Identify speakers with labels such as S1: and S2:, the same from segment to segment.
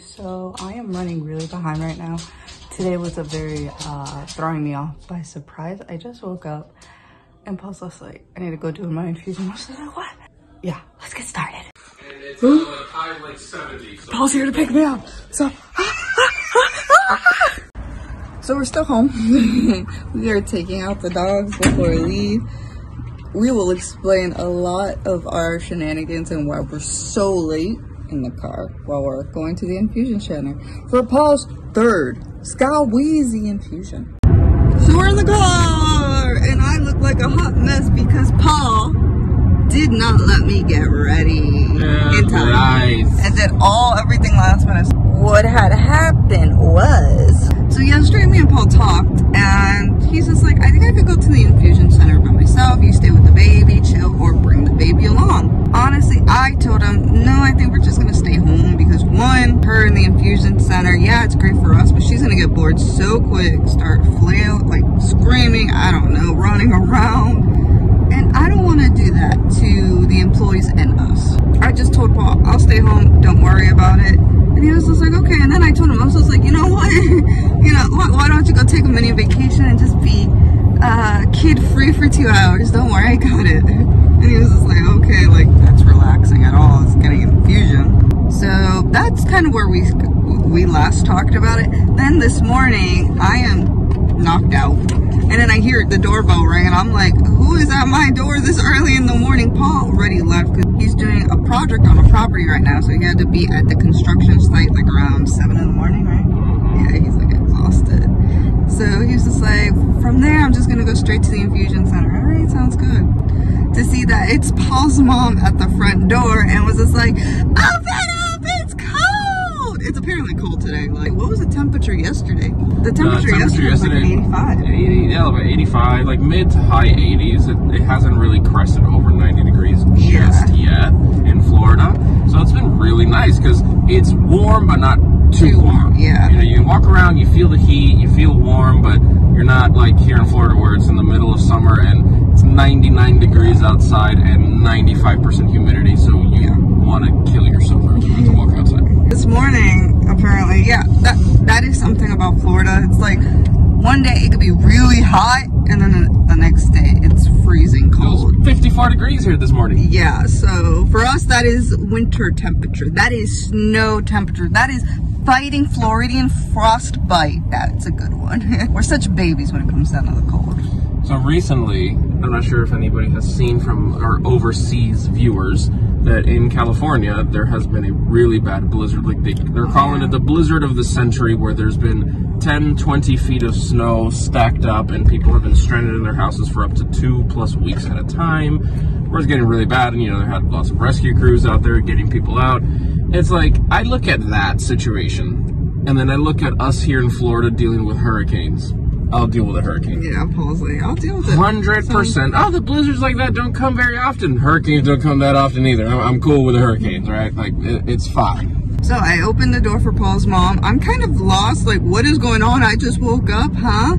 S1: So I am running really behind right now. Today was a very throwing me off by surprise. I just woke up and Paul's just like, I need to go do my infusion. I was like, what? Yeah, let's get started.
S2: And it's high like 70. So
S1: Paul's here to pick me up. So so we're still home. We are taking out the dogs before we leave. We will explain a lot of our shenanigans and why we're so late in the car while we're going to the infusion center for Paul's third Skyrizi infusion. So we're in the car and I look like a hot mess because Paul did not let me get ready in time.
S2: Nice.
S1: And did everything last minute. What had happened was, so yesterday me and Paul talked and he's just like, I think I could go to the infusion center by myself. You stay with the baby, chill, or bring the baby along. Honestly, I told him, no, I think we're just gonna stay home because one, her in the infusion center, yeah, it's great for us, but she's gonna get bored so quick, start flailing, like screaming, I don't know, running around. And I don't want to do that to the employees and us. I just told Paul, I'll stay home, don't worry about it. And he was just like, okay. And then I told him, I was just like, you know what? Why don't you go take a mini vacation and just be kid-free for 2 hours? Don't worry, I got it. And he was just like, okay, like, that's relaxing at all. It's getting an infusion. So that's kind of where we last talked about it. Then this morning, I am knocked out. And then I hear the doorbell ring and I'm like, who is at my door this early in the morning? Paul already left because he's doing a project on a property right now. So he had to be at the construction site like around 7 in the morning, right? Yeah, he's like exhausted. So he's just like, from there, I'm just gonna go straight to the infusion center. All right, sounds good. To see that it's Paul's mom at the front door and was just like, open up, it's cold. It's apparently cold today. Like, what was the temperature yesterday? The temperature yesterday was like 85.
S2: 80, yeah, about 85, like mid to high 80s. It hasn't really crested over 90 degrees just yet in Florida. So it's been really nice because it's warm, but not too warm.
S1: Yeah.
S2: You know, you walk around, you feel the heat, you feel warm, but you're not like here in Florida where it's in the middle of summer and it's 99 degrees outside and 95% humidity. So you want to kill yourself every time you walk outside.
S1: This morning, apparently, yeah, that is something about Florida. It's like one day it could be really hot, and then the next day it's freezing cold.
S2: It was 54 degrees here this morning.
S1: Yeah, so for us that is winter temperature. That is snow temperature. That is fighting Floridian frostbite. That's a good one. We're such babies when it comes down to the cold.
S2: So recently, I'm not sure if anybody has seen from our overseas viewers that in California there has been a really bad blizzard. Like they're calling it the blizzard of the century, where there's been 10, 20 feet of snow stacked up and people have been stranded in their houses for up to 2+ weeks at a time. Where it's getting really bad, and you know, they had lots of rescue crews out there getting people out. It's like, I look at that situation and then I look at us here in Florida dealing with hurricanes. I'll deal with a hurricane.
S1: Yeah, Paul's like, I'll deal with it.
S2: 100%. Oh, the blizzards like that don't come very often. Hurricanes don't come that often either. I'm cool with the hurricanes, right? Like, it's fine.
S1: So I opened the door for Paul's mom. I'm kind of lost, like, what is going on? I just woke up, huh?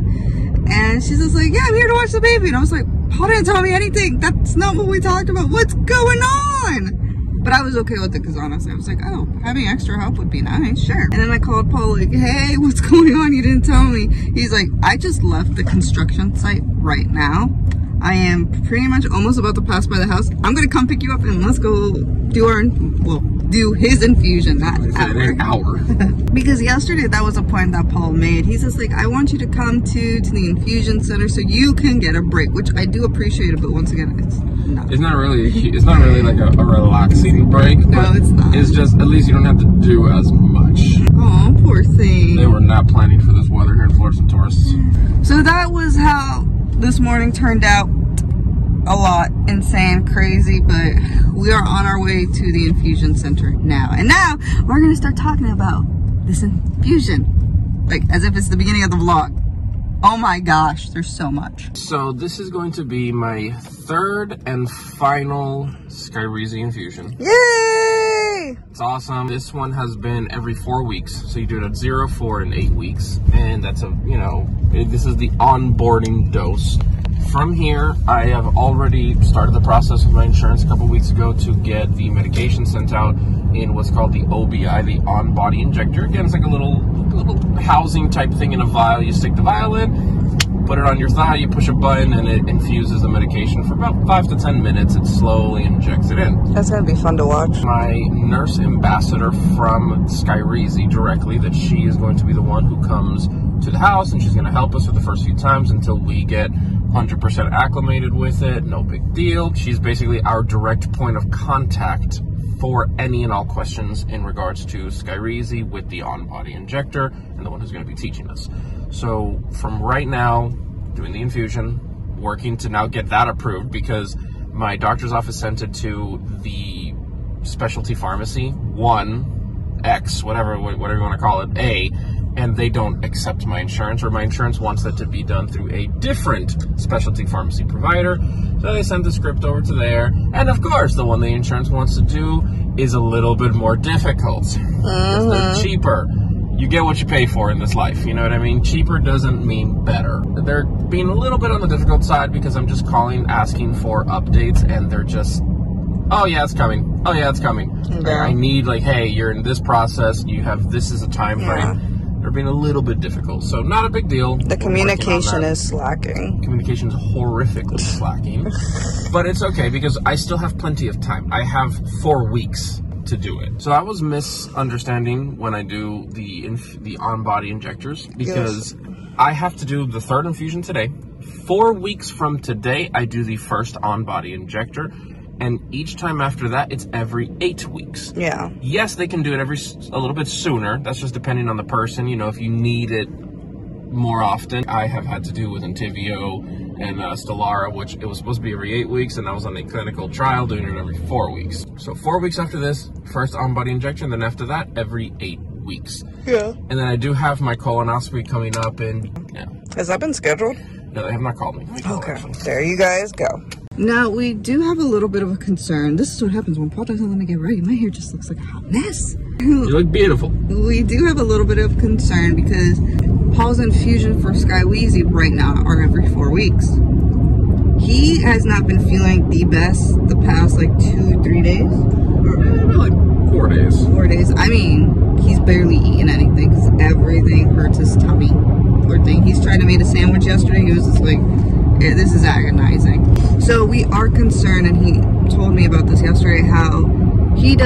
S1: And she's just like, yeah, I'm here to watch the baby. And I was like, Paul didn't tell me anything. That's not what we talked about. What's going on? But I was okay with it because honestly, I was like, oh, having extra help would be nice, sure. And then I called Paul like, hey, what's going on? You didn't tell me. He's like, I just left the construction site right now. I am pretty much almost about to pass by the house. I'm gonna come pick you up and let's go do his infusion that hour. Because yesterday that was a point that Paul made. He's just like, I want you to come to the infusion center so you can get a break, which I do appreciate it, but once again, it's not
S2: really like a relaxing break.
S1: No, it's not.
S2: It's just, at least you don't have to do as much.
S1: Oh, poor thing.
S2: They were not planning for this weather here in Florida, some tourists.
S1: So that was how this morning turned out. A lot insane, crazy, but we are on our way to the infusion center now. And now we're gonna start talking about this infusion, like as if it's the beginning of the vlog. Oh my gosh, there's so much.
S2: So this is going to be my third and final Skyrizi infusion.
S1: Yay!
S2: It's awesome. This one has been every 4 weeks. So you do it at 0, 4, and 8 weeks. And that's this is the onboarding dose from here, I have already started the process with my insurance a couple weeks ago to get the medication sent out in what's called the OBI, the on-body injector. Again, it's like a little housing type thing in a vial. You stick the vial in, put it on your thigh, you push a button, and it infuses the medication for about 5 to 10 minutes. It slowly injects it in.
S1: That's gonna be fun to watch.
S2: My nurse ambassador from Skyrizi directly, that she is going to be the one who comes to the house, and she's going to help us for the first few times until we get 100% acclimated with it. No big deal. She's basically our direct point of contact for any and all questions in regards to Skyrizi with the on-body injector, and the one who's going to be teaching us. So from right now, doing the infusion, working to now get that approved, because my doctor's office sent it to the specialty pharmacy, 1X, whatever you want to call it, A, and they don't accept my insurance, or my insurance wants that to be done through a different specialty pharmacy provider. So they sent the script over to there, and of course the one the insurance wants to do is a little bit more difficult, because they're cheaper. You get what you pay for in this life, you know what I mean? Cheaper doesn't mean better. They're being a little bit on the difficult side because I'm just calling, asking for updates, and they're just, oh yeah, it's coming. Oh yeah, it's coming. Yeah. I need, like, hey, you're in this process, you have this as a time frame. They're being a little bit difficult, so not a big deal.
S1: The communication is slacking.
S2: Communication is horrifically slacking, but it's okay because I still have plenty of time. I have 4 weeks to do it. So I was misunderstanding when I do the on-body injectors, because I have to do the 3rd infusion today. 4 weeks from today, I do the first on-body injector. And each time after that, it's every 8 weeks. Yeah. Yes, they can do it a little bit sooner. That's just depending on the person. You know, if you need it more often. I have had to do with Entyvio and Stelara, which it was supposed to be every 8 weeks, and I was on a clinical trial doing it every 4 weeks. So 4 weeks after this, first on-body injection. Then after that, every 8 weeks. Yeah. And then I do have my colonoscopy coming up in... Yeah.
S1: Has that been scheduled?
S2: No, they have not called me.
S1: Okay. There you guys go. Now, we do have a little bit of a concern. This is what happens when Paul doesn't let me get ready. My hair just looks like a hot mess.
S2: You look beautiful.
S1: We do have a little bit of concern because Paul's infusion for Skyrizi right now are every 4 weeks. He has not been feeling the best the past, like, 2-3 days.
S2: Or like 4 days.
S1: 4 days. I mean, he's barely eaten anything because everything hurts his tummy. Poor thing. He's tried to make a sandwich yesterday. He was just like... Yeah, this is agonizing. So we are concerned, and he told me about this yesterday, how he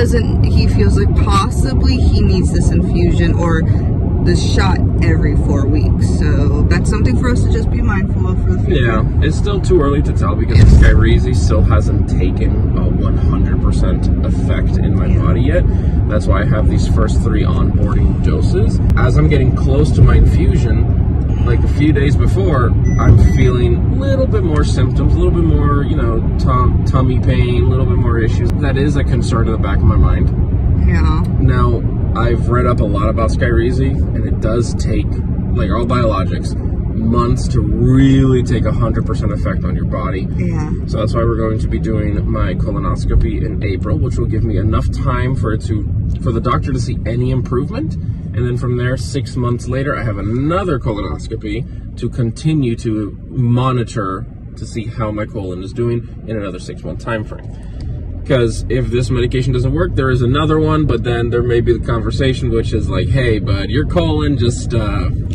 S1: feels like possibly he needs this infusion or this shot every 4 weeks. So that's something for us to just be mindful of for the future.
S2: Yeah, it's still too early to tell because Skyrizi still hasn't taken a 100% effect in my body yet. That's why I have these first 3 onboarding doses. As I'm getting close to my infusion, like a few days before, I'm feeling a little bit more symptoms, a little bit more, you know, tummy pain, a little bit more issues. That is a concern in the back of my mind. Yeah. Now, I've read up a lot about Skyrizi, and it does take, like all biologics, months to really take 100% effect on your body. Yeah. So that's why we're going to be doing my colonoscopy in April, which will give me enough time for the doctor to see any improvement. And then from there, 6 months later, I have another colonoscopy to continue to monitor to see how my colon is doing in another 6-month time frame. Because if this medication doesn't work, there is another one, but then there may be the conversation, which is like, hey, bud, your colon just...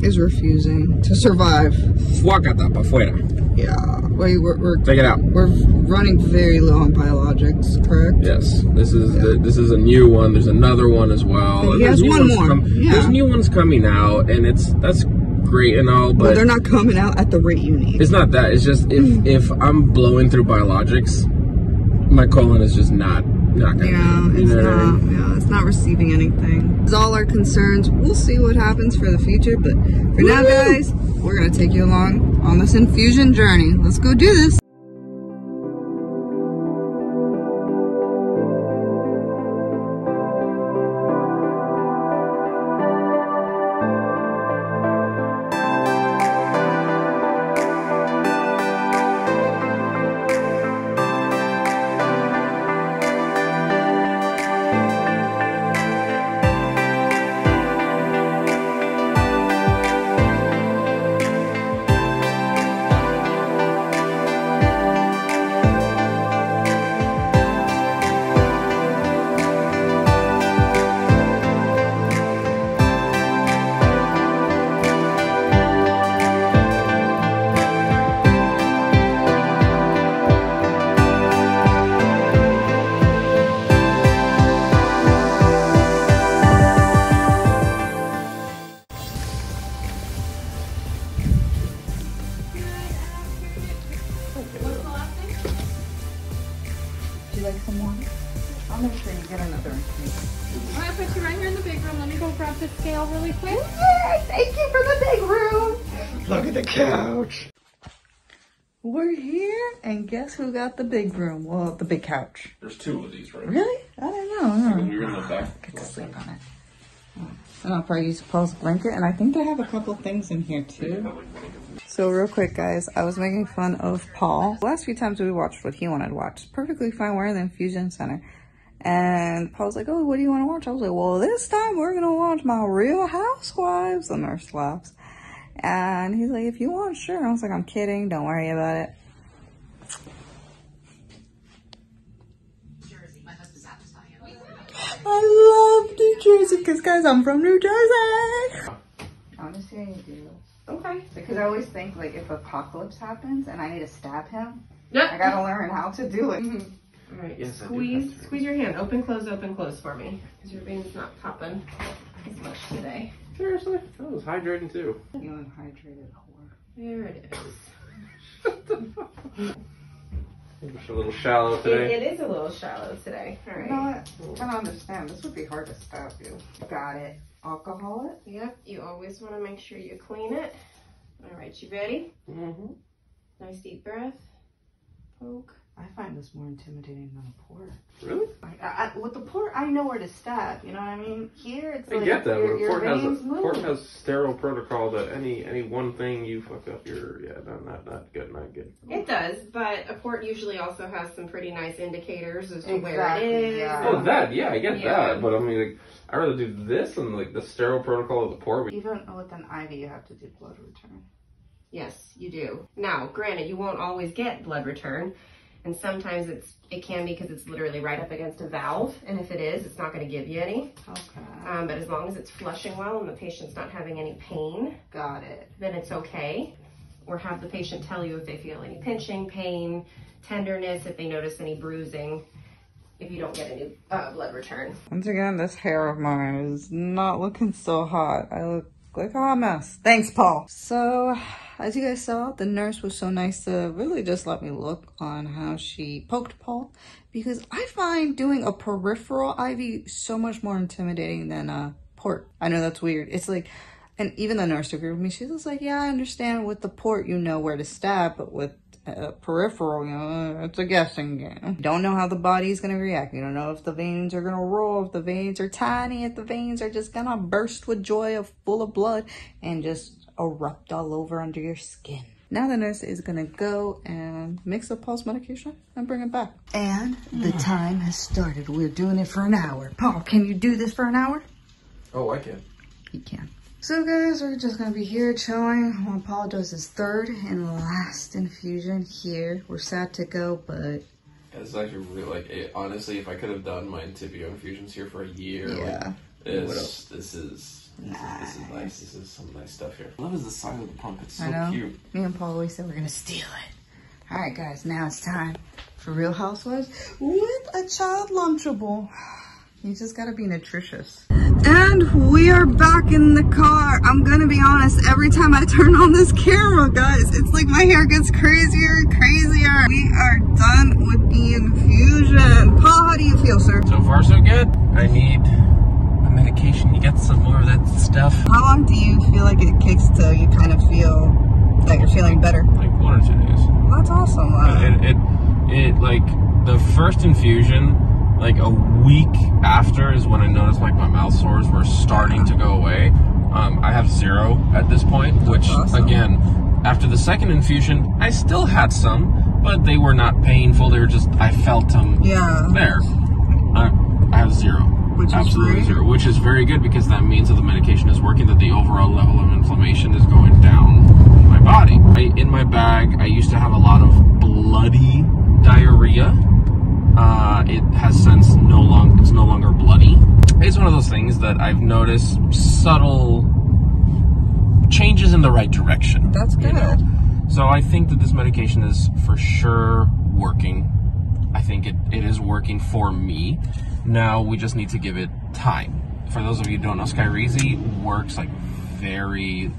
S1: is refusing to survive.
S2: Fuácata pa' fuera.
S1: Yeah. We're
S2: take it out.
S1: We're running very low on biologics, correct?
S2: Yes. This is a new one. There's another one as well.
S1: He has one more.
S2: There's new ones coming out, and that's great and all, but...
S1: Well, they're not coming out at the rate you need.
S2: It's not that. It's just if I'm blowing through biologics, my colon is just not gonna.
S1: Yeah, it's not receiving anything. It's all our concerns. We'll see what happens for the future, but for now, guys, we're gonna take you along on this infusion journey. Let's go do this.
S3: gonna put you right here in the big room. Let me go grab the scale really quick.
S1: Yay! Thank you for the big room.
S2: Look at the couch.
S1: We're here, and guess who got the big room? Well, the big couch.
S2: There's two of these, right?
S1: Really? I don't know.
S2: You're in the back.
S1: Get to sleep on it. And I'll probably use Paul's blanket, and I think they have a couple things in here too. So real quick, guys, I was making fun of Paul. The last few times we watched what he wanted to watch. Perfectly fine, we're in the Infusion Center. And Paul's like, oh, what do you want to watch? I was like, well, this time we're going to watch My Real Housewives. The nurse laughs. And he's like, if you want, sure. And I was like, I'm kidding. Don't worry about it. I love New Jersey because, guys, I'm from New Jersey. Honestly, I do.
S3: Okay.
S1: Because I always think, like, if apocalypse happens and I need to stab him,
S3: Yep.
S1: I gotta learn how to do it.
S3: All right,
S2: Yes, I do
S3: squeeze
S2: have to.
S3: squeeze your hand. Open, close for me. Because your vein's not popping as much today.
S2: Seriously? That was hydrating too.
S1: You unhydrated whore.
S3: There it is.
S2: It's a little shallow today.
S3: It is a little shallow today. All right.
S1: You know what? I don't understand. This would be hard to stab you. Got it. Alcohol it?
S3: Yep, you always want to make sure you clean it. All right, you ready?
S2: Mm-hmm.
S3: Nice deep breath. Poke.
S1: I find this more intimidating than a port.
S2: Really?
S1: With the port, I know where to stab. You know what I mean? Here, it's
S2: I
S1: like
S2: get that, but
S1: your
S2: a port
S1: veins move.
S2: port has sterile protocol that any one thing you fuck up, not good.
S3: It does, but a port usually also has some pretty nice indicators as to where
S1: Exactly,
S3: it is.
S1: yeah.
S2: Oh, that, yeah, I get
S3: Yeah.
S2: that, but I mean, like, I'd rather do this than like the sterile protocol of the port.
S1: Even with an IV, you have to do blood return.
S3: Yes, you do. Now, granted, you won't always get blood return, and sometimes it can be because it's literally right up against a valve, and if it is, it's not going to give you any.
S1: Okay.
S3: But as long as it's flushing well and the patient's not having any pain,
S1: Got it.
S3: then it's okay. Or have the patient tell you if they feel any pinching, pain, tenderness, if they notice any bruising, if you don't get a new blood return.
S1: Once again, this hair of mine is not looking so hot. I look like a hot mess. Thanks, Paul. So, as you guys saw, the nurse was so nice to really just let me look on how she poked Paul, because I find doing a peripheral IV so much more intimidating than a port. I know that's weird. It's like, and even the nurse agreed with me. She was like, yeah, I understand with the port, you know where to stab, but with peripheral, you know, it's a guessing game. You don't know how the body's gonna react. You don't know if the veins are gonna roll, if the veins are tiny, if the veins are just gonna burst with joy of full of blood and just erupt all over under your skin. Now the nurse is gonna go and mix up Paul's medication and bring it back. And the time has started. We're doing it for an hour. Paul, can you do this for an hour?
S2: Oh, I can.
S1: He can. So guys, we're just gonna be here chilling while Paul does his third and last infusion here. We're sad to go, but
S2: It's actually really like honestly, if I could have done my Intibio infusions here for a year,
S1: yeah,
S2: this is nice. This is some nice stuff here. I love the side of the pump. It's so
S1: I know.
S2: cute.
S1: Me and Paul always said we're gonna steal it. All right, guys, now it's time for Real Housewives with a child Lunchable. You just gotta be nutritious. And we are back in the car. I'm gonna be honest, every time I turn on this camera, guys, it's like my hair gets crazier and crazier. We are done with the infusion. Paul, how do you feel, sir?
S2: So far, so good. I need a medication. You get some more of that stuff.
S1: How long do you feel like it takes till you kind of feel that you're feeling better?
S2: Like 1 or 2 days.
S1: That's awesome.
S2: It like the first infusion, like a week after is when I noticed like my mouth sores were starting to go away. I have 0 at this point, which
S1: awesome.
S2: Again, after the second infusion, I still had some, but they were not painful. They were just, I felt them there. I have 0.
S1: Which is
S2: absolutely
S1: great.
S2: 0, which is very good because that means that the medication is working, that the overall level of inflammation is going down in my body. In my bag, I used to have a lot of bloody diarrhea. It has since it's no longer bloody. It's one of those things that I've noticed subtle changes in the right direction.
S1: That's good.
S2: You know? So I think that this medication is for sure working. I think it is working for me. Now we just need to give it time. For those of you who don't know, Skyrizi works like very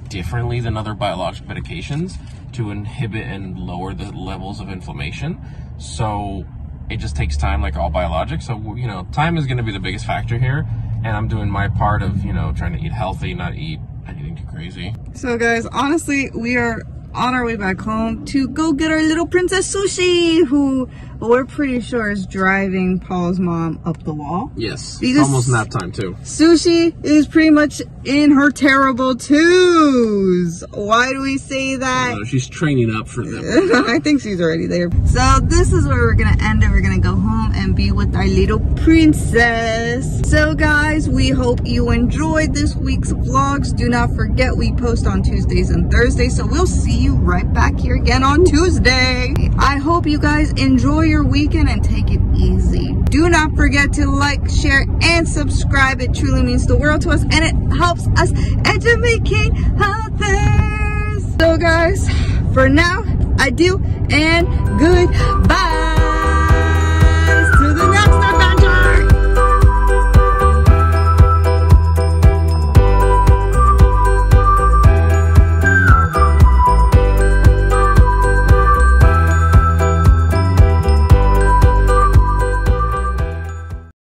S2: differently than other biologic medications to inhibit and lower the levels of inflammation. So it just takes time, like all biologics. So, you know, time is going to be the biggest factor here. And I'm doing my part of, you know, trying to eat healthy, not eat anything too crazy.
S1: So guys, honestly, we are on our way back home to go get our little princess Sushi, who we're pretty sure is driving Paul's mom up the wall.
S2: Yes,
S1: because
S2: it's almost nap time too.
S1: Sushi is pretty much in her terrible twos. Why do we say that?
S2: She's training up for them.
S1: I think she's already there. So this is where we're gonna end it. We're gonna go home and be with our little princess. So guys, we hope you enjoyed this week's vlogs. Do not forget, we post on Tuesdays and Thursdays, so we'll see you right back here again on Tuesday. I hope you guys enjoy your weekend and take it easy. Do not forget to like, share, and subscribe. It truly means the world to us, and it helps us educating others. So guys, for now, adieu and goodbye.